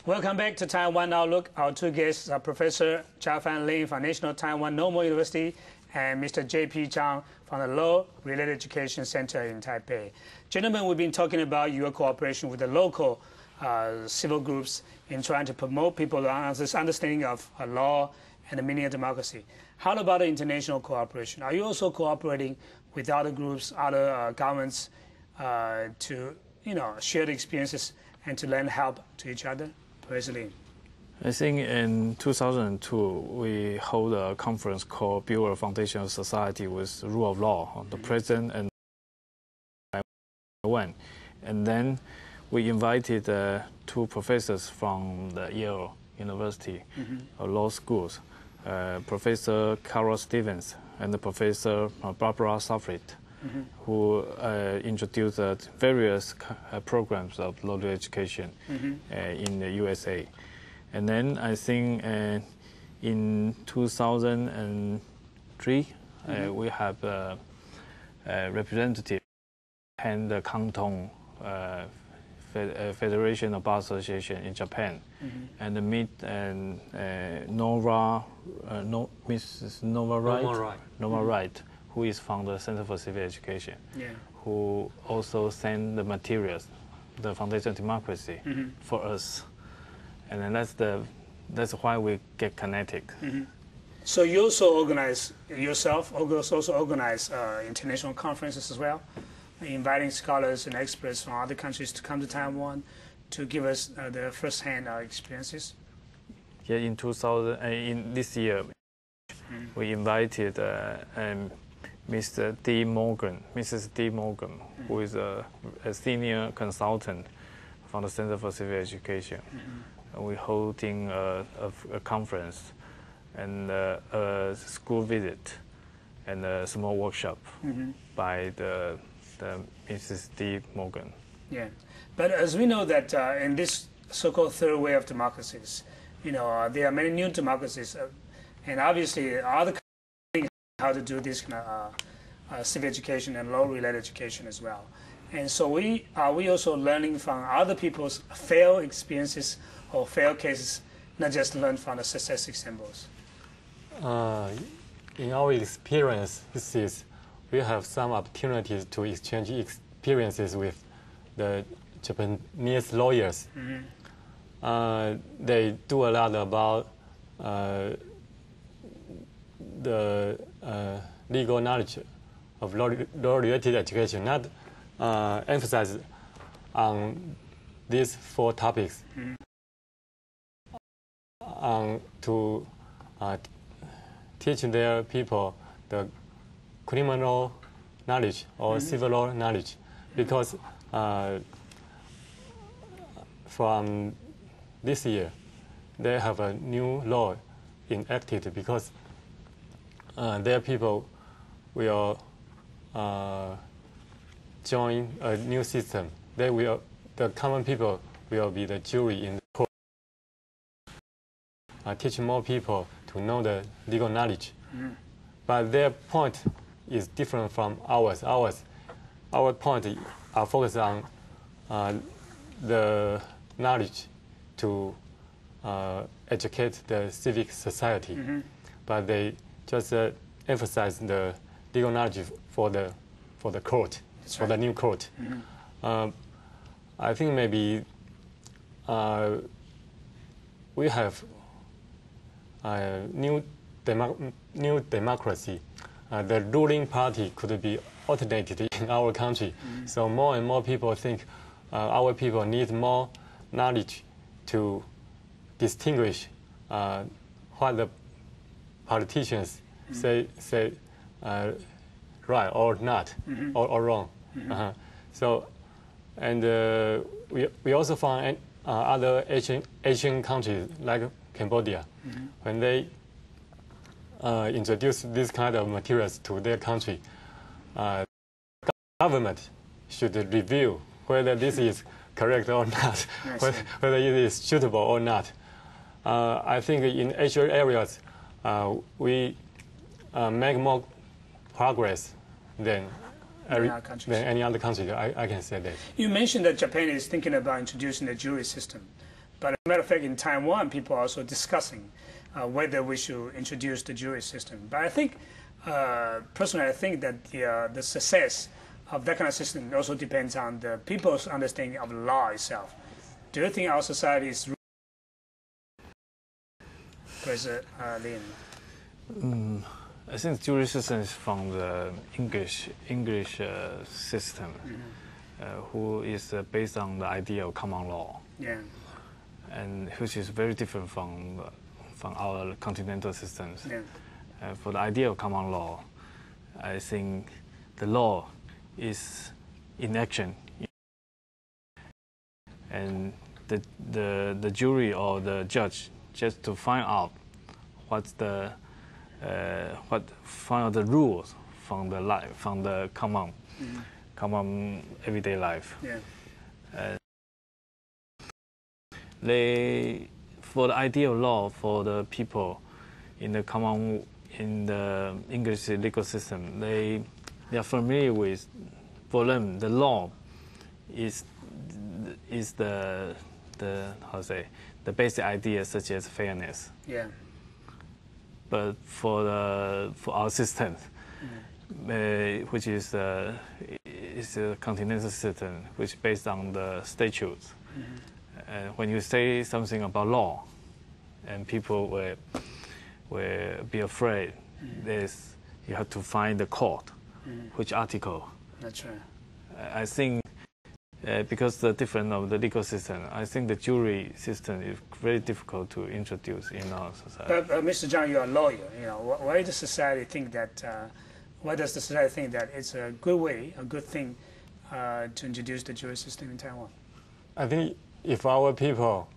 Welcome back to Taiwan Outlook. Our two guests are Professor佳範 Lin from National Taiwan Normal University and Mr. J.P. Zhang from the Law-Related Education Center in Taipei. Gentlemen, we've been talking about your cooperation with the local civil groups in trying to promote people's understanding of law and the meaning of democracy. How about the international cooperation? Are you also cooperating with other groups, other governments to share the experiences and to lend help to each other? President. I think in 2002, we hold a conference called Build a Foundation of Society with Rule of Law, the President and Taiwan. And then we invited two professors from the Yale University Law Schools, Professor Carol Stevens and Professor Barbara Safrit, who introduced various programs of law education in the USA. And then I think in 2003, we have a representative and the Canton Federation of Bar Association in Japan, and meet Mrs. Nova Wright, who is from the Center for Civil Education, who also sent the materials, the Foundation of Democracy, for us. And then that's why we get connected. So you also organize yourself, also organize international conferences as well, inviting scholars and experts from other countries to come to Taiwan to give us their first-hand experiences? Yeah, in this year, we invited Mrs. D. Morgan, who is a senior consultant from the Center for Civil Education. And we're holding a conference and a school visit and a small workshop by the Mrs. D. Morgan. Yeah, but as we know that in this so-called third way of democracies, there are many new democracies, and obviously other countries how to do this kind of civic education and law-related education as well. And so we also learning from other people's failed experiences or failed cases, not just learn from the success examples. In our experiences, we have some opportunities to exchange experiences with the Japanese lawyers. They do a lot about the legal knowledge of law-related education, not emphasize on these four topics. To teach their people the criminal knowledge or civil law knowledge, because from this year they have a new law enacted, because their people will join a new system. The common people will be the jury in the court. Teach more people to know the legal knowledge. But their point is different from ours. Our point are focused on the knowledge to educate the civic society. But they just emphasize the legal knowledge for the court, for the new court. I think maybe we have new democracy. The ruling party could be alternated in our country. So more and more people think our people need more knowledge to distinguish what the politicians say right or not, or wrong. So, and we also found other Asian countries like Cambodia, when they introduce this kind of materials to their country, government should review whether this is correct or not, whether it is suitable or not. I think in Asian areas, we make more progress than any other country. I can say that. You mentioned that Japan is thinking about introducing a jury system. But as a matter of fact, in Taiwan, people are also discussing whether we should introduce the jury system. But I think, personally, I think that the success of that kind of system also depends on the people's understanding of law itself. Do you think our society is Professor Lin? I think jury system is from the English system, who is based on the idea of common law. Yeah. And which is very different from our continental systems. Yeah. For the idea of common law, I think the law is in action, and the jury or the judge just to find out find out the rules from the life, from the common everyday life. Yeah. For the idea of law for the people in the English legal system, they are familiar with. For them, the law is the basic ideas such as fairness. Yeah. But for our system, which is a continental system, which is based on the statutes. When you say something about law, and people will be afraid, you have to find the court, which article. That's right. I think because the difference of the legal system, I think the jury system is very difficult to introduce in our society. But Mr. Zhang, you're a lawyer. Why does society think that? Why does the society think that it's a good way, a good thing, to introduce the jury system in Taiwan? I think if our people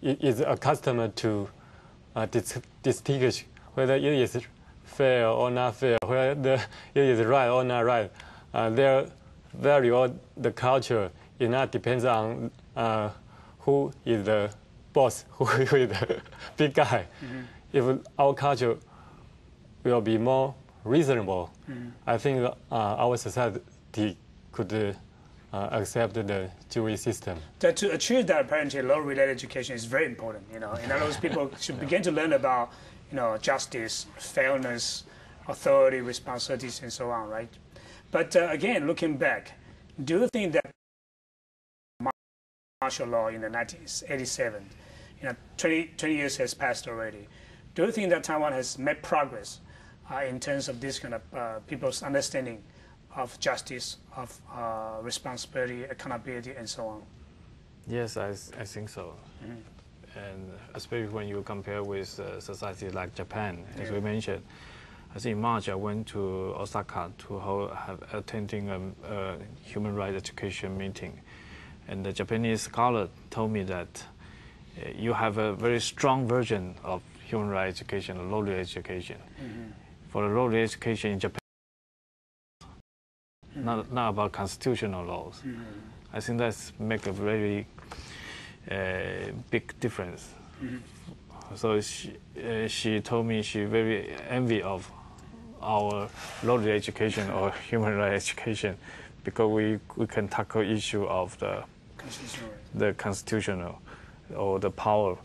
is accustomed to distinguish whether it is fair or not fair, whether it is right or not right, their value or the culture is not depends on who is the boss, who is the big guy. If our culture will be more reasonable, I think our society could accept the jury system. To achieve that, apparently, law-related education is very important. In other words, people should begin to learn about, justice, fairness, authority, responsibilities, and so on, right? But again, looking back, do you think that martial law in the 1987, 20 years has passed already? Do you think that Taiwan has made progress in terms of this kind of people's understanding of justice, of responsibility, accountability, and so on? Yes, I think so. And especially when you compare with societies like Japan, as we mentioned. I think in March I went to Osaka to attending a human rights education meeting. And the Japanese scholar told me that you have a very strong version of human rights education, law-related education. For the law-related education in Japan, not about constitutional laws. I think that's make a very big difference. So she told me she very envy of our law-related education or human rights education, because we can tackle issue of the constitutional or the power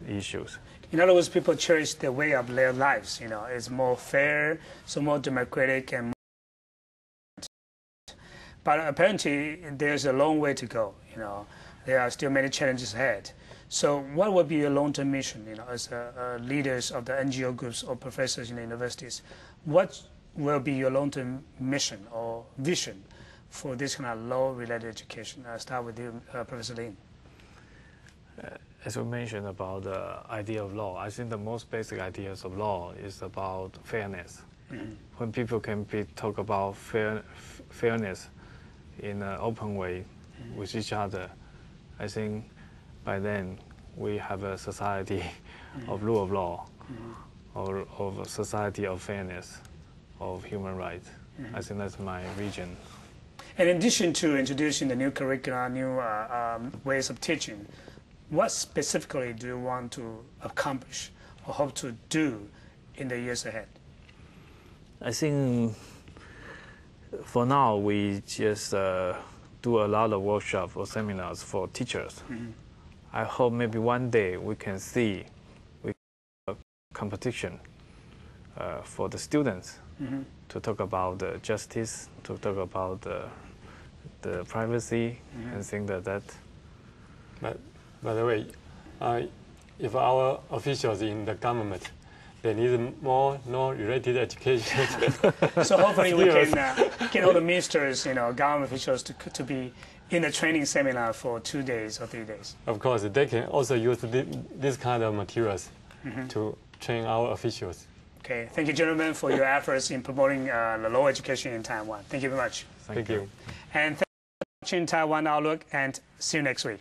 issues. In other words, people cherish the way of their lives. It's more fair, so more democratic, and but apparently there's a long way to go. There are still many challenges ahead. So what would be your long-term mission, as leaders of the NGO groups or professors in the universities? What will be your long-term mission or vision for this kind of law-related education? I'll start with you, Professor Lin. As we mentioned about the idea of law, I think the most basic ideas of law is about fairness. When people can talk about fairness in an open way with each other, I think by then we have a society of rule of law, or of a society of fairness, of human rights. I think that's my vision. And in addition to introducing the new curricula, new ways of teaching, what specifically do you want to accomplish or hope to do in the years ahead? I think for now we just do a lot of workshops or seminars for teachers. I hope maybe one day we can see a competition for the students to talk about the justice, to talk about the privacy and things like that. But by the way, if our officials in the government, they need more related education. So hopefully we can get all the ministers, government officials to be in a training seminar for 2 days or 3 days. Of course, they can also use this kind of materials to train our officials. Okay, thank you, gentlemen, for your efforts in promoting the law education in Taiwan. Thank you very much. Thank you. And thank you for watching Taiwan Outlook, and see you next week.